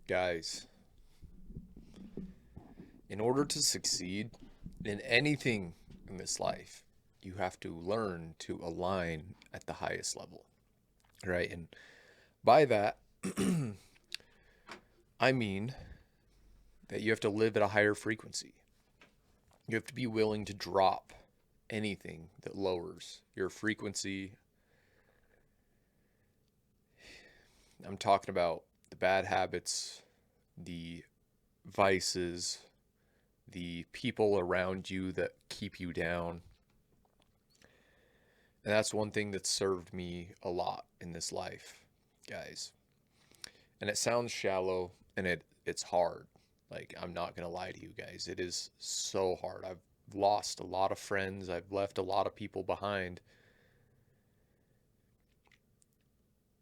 Guys, in order to succeed in anything in this life, you have to learn to align at the highest level, right? And by that, I mean that you have to live at a higher frequency. You have to be willing to drop anything that lowers your frequency. I'm talking about the bad habits, the vices, the people around you that keep you down. And that's one thing that served me a lot in this life, guys. And it sounds shallow and it's hard. Like I'm not going to lie to you guys. It is so hard. I've lost a lot of friends. I've left a lot of people behind,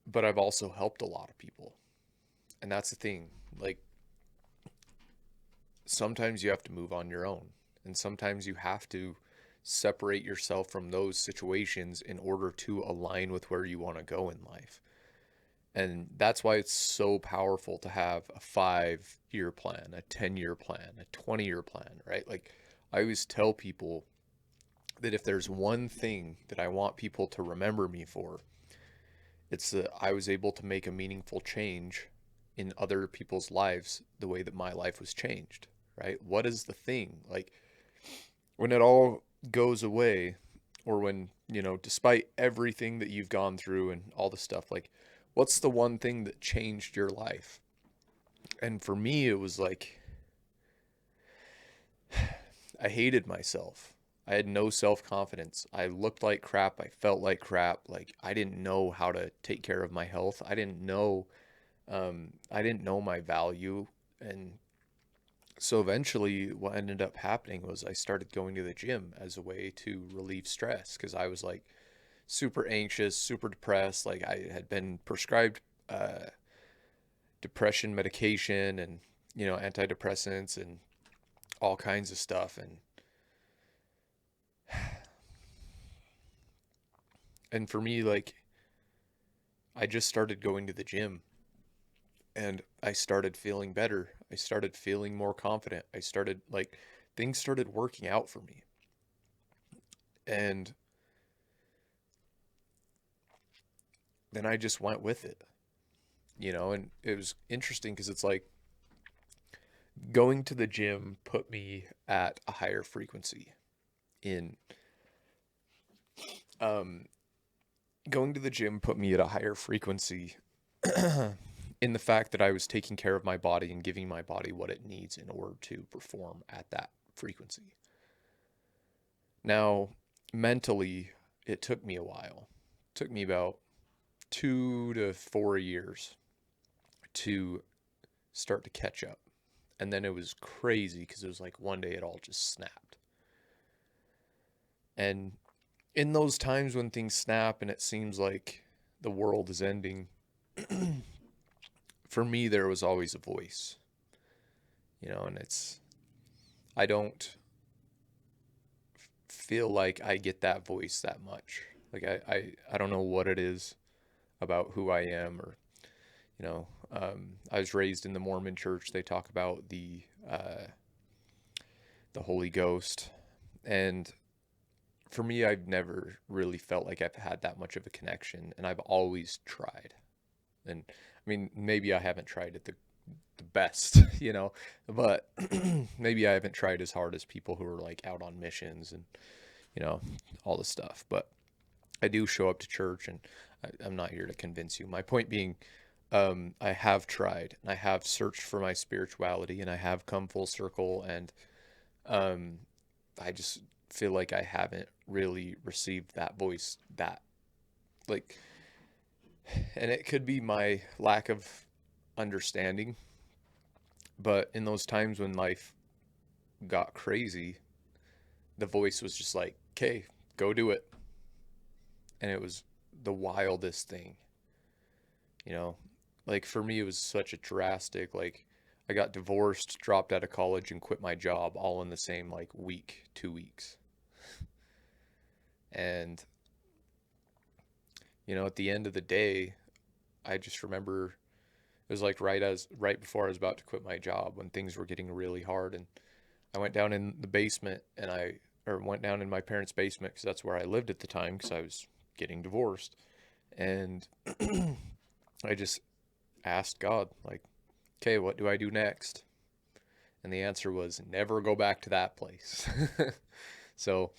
but I've also helped a lot of people. And that's the thing. Like sometimes you have to move on your own, and sometimes you have to separate yourself from those situations in order to align with where you want to go in life. And that's why it's so powerful to have a 5 year plan, a 10-year plan, a 20-year plan, right? Like I always tell people that if there's one thing that I want people to remember me for, it's that I was able to make a meaningful change in other people's lives the way that my life was changed, right? What is the thing? Like when it all goes away, or when, despite everything that you've gone through and all the stuff, like what's the one thing that changed your life? And for me, it was like I hated myself. I had no self confidence. I looked like crap. I felt like crap. Like I didn't know how to take care of my health. I didn't know my value. And so eventually, what ended up happening was I started going to the gym as a way to relieve stress because I was like super anxious, super depressed. Like I had been prescribed depression medication and antidepressants and all kinds of stuff. And for me, like I just started going to the gym and I started feeling better. I started feeling more confident. I started like things started working out for me. And then I just went with it, and it was interesting because it's like going to the gym put me at a higher frequency in um going to the gym put me at a higher frequency in the fact that I was taking care of my body and giving my body what it needs in order to perform at that frequency. Now, mentally, it took me a while. It took me about 2 to 4 years to start to catch up. And then it was crazy because it was like one day it all just snapped. And in those times when things snap and it seems like the world is ending, for me, there was always a voice, and I don't feel like I get that voice that much. Like I don't know what it is about who I am, or I was raised in the Mormon church. They talk about the Holy Ghost, and for me, I've never really felt like I've had that much of a connection, and I've always tried. And I mean, maybe I haven't tried it the best, but maybe I haven't tried as hard as people who are like out on missions and you know all this stuff. But I do show up to church, and I'm not here to convince you. My point being, I have tried, and I have searched for my spirituality, and I have come full circle, and um, I just feel like I haven't really received that voice that like, and it could be my lack of understanding, but in those times when life got crazy, the voice was just like, "Okay, go do it," and it was the wildest thing, you know. Like for me, it was such a drastic. Like, I got divorced, dropped out of college, and quit my job all in the same like week, 2 weeks, and at the end of the day, I just remember It was like right before I was about to quit my job when things were getting really hard, and I went down in the basement and went down in my parents' basement because that's where I lived at the time because I was getting divorced. And I just asked God, like, okay, what do I do next? And the answer was never go back to that place. So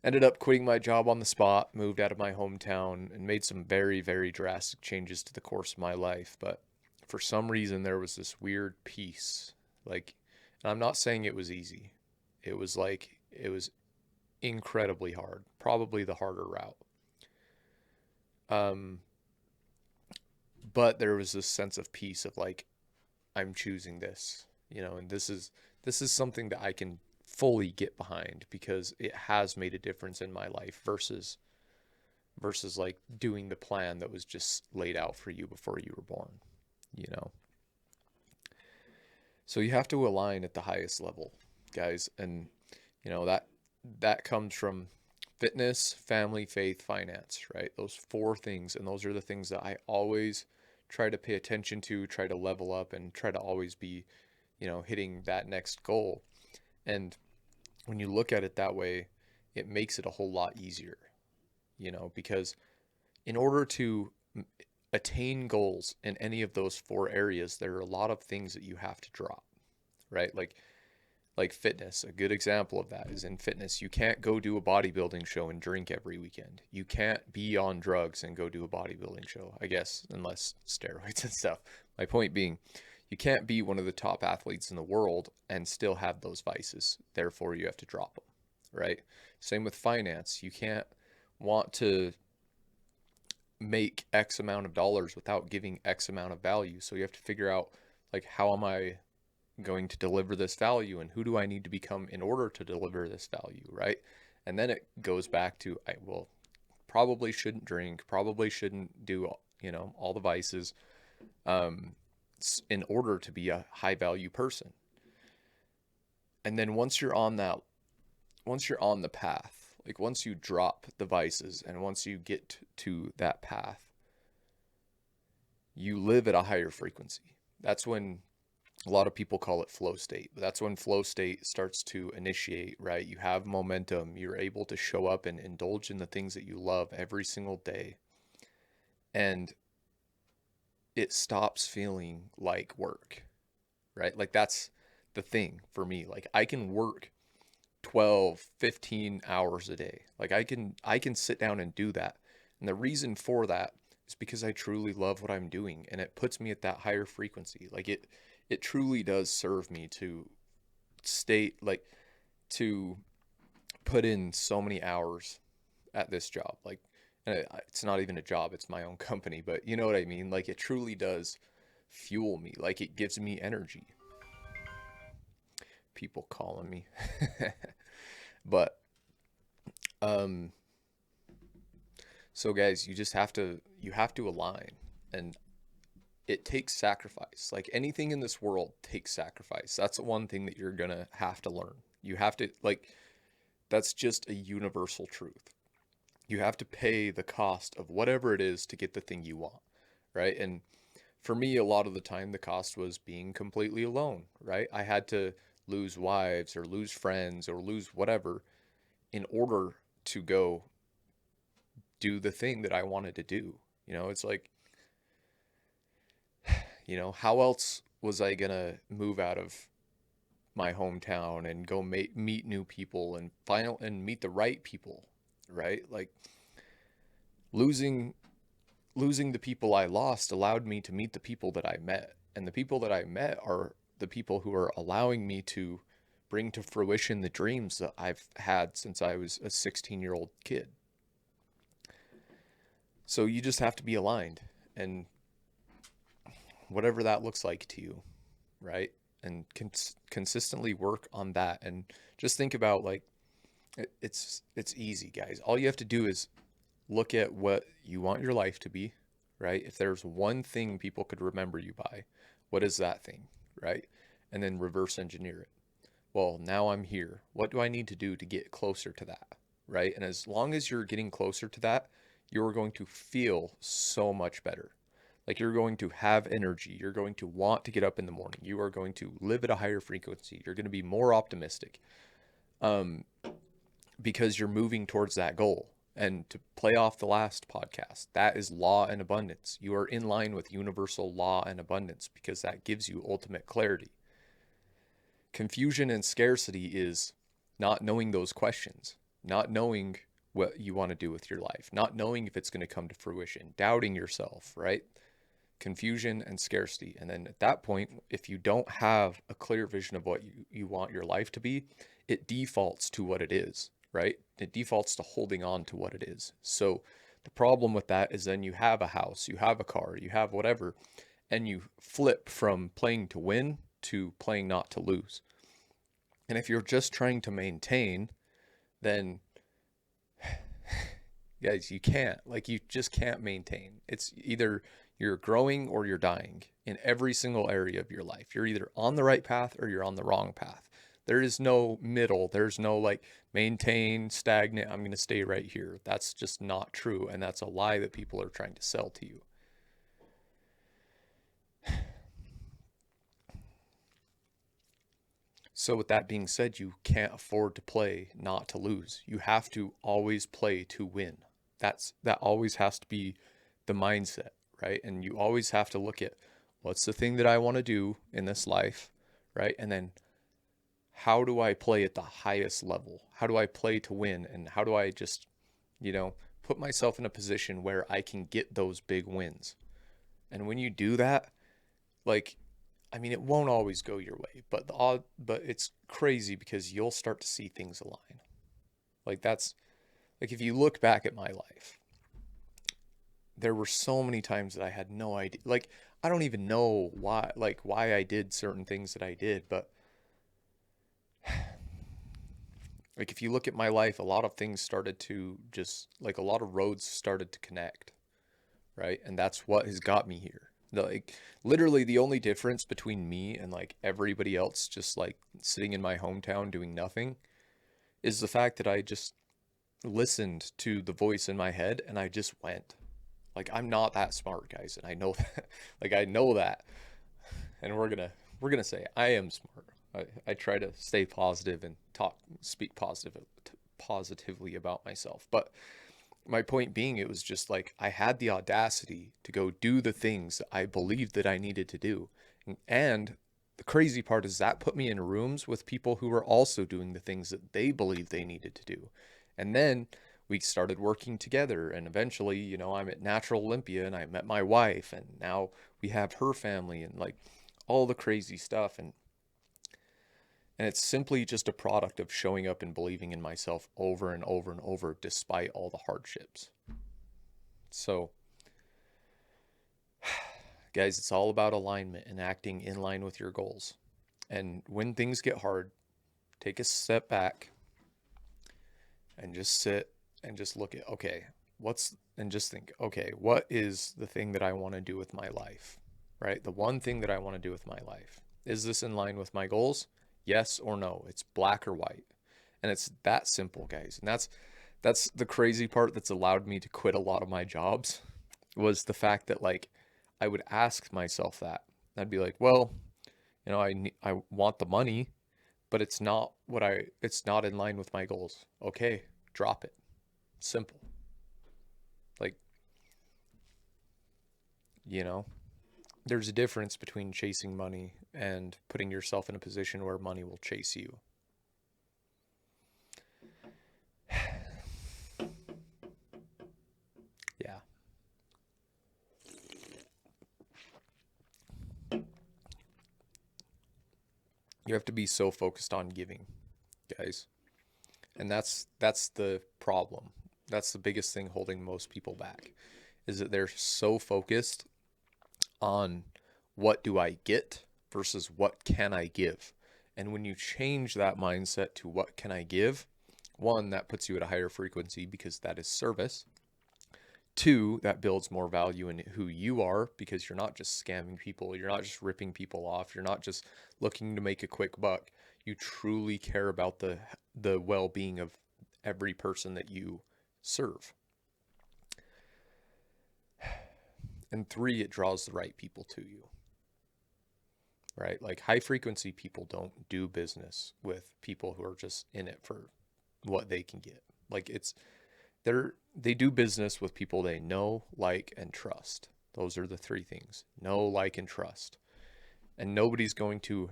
ended up quitting my job on the spot, moved out of my hometown, and made some very, very drastic changes to the course of my life. But for some reason, there was this weird peace. Like, and I'm not saying it was easy. It was incredibly hard, probably the harder route. Um, but there was this sense of peace of like, I'm choosing this, and this is something that I can fully get behind because it has made a difference in my life versus like doing the plan that was just laid out for you before you were born, you know. So you have to align at the highest level, guys, and that comes from fitness, family, faith, finance, right? Those four things, and those are the things that I always try to pay attention to, try to level up, and try to always be, hitting that next goal. And when you look at it that way, it makes it a whole lot easier, because in order to attain goals in any of those four areas, there are a lot of things that you have to drop, right? Like fitness, a good example of that is in fitness. You can't go do a bodybuilding show and drink every weekend. You can't be on drugs and go do a bodybuilding show, I guess, unless steroids and stuff. My point being, you can't be one of the top athletes in the world and still have those vices. Therefore, you have to drop them, right? Same with finance. You can't want to make X amount of dollars without giving X amount of value. So you have to figure out, like, how am I going to deliver this value and who do I need to become in order to deliver this value, right? And then it goes back to, I will probably shouldn't drink, probably shouldn't do, all the vices, um, in order to be a high value person. And then once you're on the path, like once you drop the vices and once you get to that path, you live at a higher frequency. That's when a lot of people call it flow state, but that's when flow state starts to initiate, right? You have momentum, you're able to show up and indulge in the things that you love every single day. And it stops feeling like work, right? Like that's the thing for me. Like I can work 12, 15 hours a day. Like I can sit down and do that. And the reason for that is because I truly love what I'm doing and it puts me at that higher frequency. Like it truly does serve me to stay like to put in so many hours at this job. Like it's not even a job, it's my own company, but you know what I mean? Like it truly does fuel me. Like it gives me energy. People calling me. But um so guys, you have to align, and it takes sacrifice. Like anything in this world takes sacrifice. That's the one thing that you're going to have to learn. You have to like that's just a universal truth. You have to pay the cost of whatever it is to get the thing you want, right? And for me, a lot of the time, the cost was being completely alone, right? I had to lose wives or lose friends or lose whatever in order to go do the thing that I wanted to do. It's like, how else was I going to move out of my hometown and go meet new people and meet the right people, right? Like losing losing the people I lost allowed me to meet the people that I met. And the people that I met are the people who are allowing me to bring to fruition the dreams that I've had since I was a 16-year-old kid. So you just have to be aligned and whatever that looks like to you, right? And consistently work on that and just think about like it's easy, guys. All you have to do is look at what you want your life to be, right? If there's one thing people could remember you by, what is that thing, right? And then reverse engineer it. Well, now I'm here. What do I need to do to get closer to that, right? And as long as you're getting closer to that, you're going to feel so much better. Like you're going to have energy. You're going to want to get up in the morning. You are going to live at a higher frequency. You're going to be more optimistic. Um, because you're moving towards that goal. And to play off the last podcast, that is law and abundance. You are in line with universal law and abundance because that gives you ultimate clarity. Confusion and scarcity is not knowing those questions, not knowing what you want to do with your life, not knowing if it's going to come to fruition, doubting yourself, right? Confusion and scarcity. And then at that point, if you don't have a clear vision of what you want your life to be, it defaults to what it is, right? It defaults to holding on to what it is. So the problem with that is then you have a house, you have a car, you have whatever, and you flip from playing to win to playing not to lose. And if you're just trying to maintain, then guys, you can't. Like, you just can't maintain. It's either you're growing or you're dying in every single area of your life. You're either on the right path or you're on the wrong path. There is no middle. There's no like maintain, stagnant, I'm going to stay right here. That's just not true. And that's a lie that people are trying to sell to you. So with that being said, you can't afford to play not to lose. You have to always play to win. That always has to be the mindset, right? And you always have to look at what's the thing that I want to do in this life, right? And then how do I play at the highest level? How do I play to win? And how do I just, put myself in a position where I can get those big wins? And when you do that, like, I mean, it won't always go your way, but but it's crazy because you'll start to see things align. Like if you look back at my life, there were so many times that I had no idea. Like, I don't even know why I did certain things that I did, but like if you look at my life, a lot of things started to just like a lot of roads started to connect, right? And that's what has got me here. Like literally the only difference between me and like everybody else just like sitting in my hometown doing nothing is the fact that I just listened to the voice in my head and I just went. Like I'm not that smart, guys, and I know that. Like I know that. And we're gonna say I am smart. I try to stay positive and speak positively about myself. But my point being, it was just like I had the audacity to go do the things I believed that I needed to do. And the crazy part is that put me in rooms with people who were also doing the things that they believed they needed to do. And then we started working together. And eventually, I'm at Natural Olympia and I met my wife. And now we have her family and like all the crazy stuff. And it's simply just a product of showing up and believing in myself over and over and over, despite all the hardships. So, guys, it's all about alignment and acting in line with your goals. And when things get hard, take a step back and just sit and just look at, okay, and just think, okay, what is the thing that I want to do with my life, right? The one thing that I want to do with my life. Is this in line with my goals? Yes or no. It's black or white. And it's that simple, guys. And that's the crazy part that's allowed me to quit a lot of my jobs was the fact that like I would ask myself that. I'd be like, well, I want the money, but it's not in line with my goals. Okay, drop it. Simple. Like, there's a difference between chasing money and putting yourself in a position where money will chase you. Yeah. You have to be so focused on giving, guys. And that's the problem. That's the biggest thing holding most people back is that they're so focused on what do I get versus what can I give. And when you change that mindset to what can I give, one, that puts you at a higher frequency because that is service. Two, that builds more value in who you are because you're not just scamming people. You're not just ripping people off. You're not just looking to make a quick buck. You truly care about the well-being of every person that you serve. And 3, it draws the right people to you, right? Like high frequency people don't do business with people who are just in it for what they can get. Like they do business with people they know, like, and trust. Those are the 3 things: know, like, and trust. And nobody's going to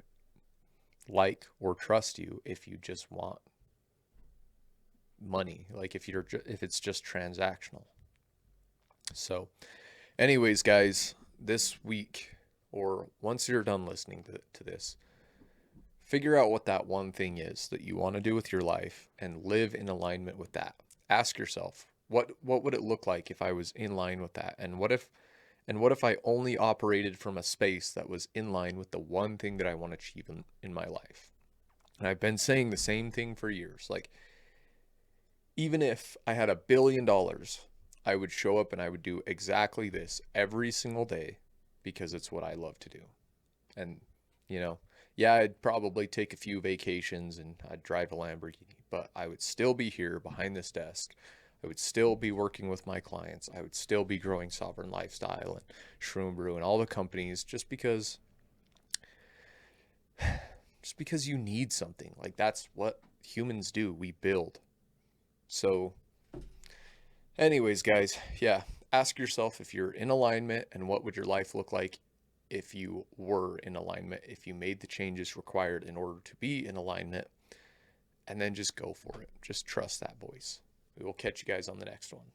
like or trust you if you just want money, like if it's just transactional. So anyways, guys, this week, or once you're done listening to this, figure out what that one thing is that you want to do with your life and live in alignment with that. Ask yourself, what would it look like if I was in line with that? And what if I only operated from a space that was in line with the one thing that I want to achieve in my life? And I've been saying the same thing for years. Like, even if I had $1 billion, I would show up and I would do exactly this every single day because it's what I love to do. And, you know, yeah, I'd probably take a few vacations and I'd drive a Lamborghini, but I would still be here behind this desk. I would still be working with my clients. I would still be growing Sovereign Lifestyle and Shroom Brew and all the companies just because you need something. Like, that's what humans do. We build. So anyways, guys, yeah, ask yourself if you're in alignment, and what would your life look like if you were in alignment, if you made the changes required in order to be in alignment, and then just go for it. Just trust that voice. We will catch you guys on the next one.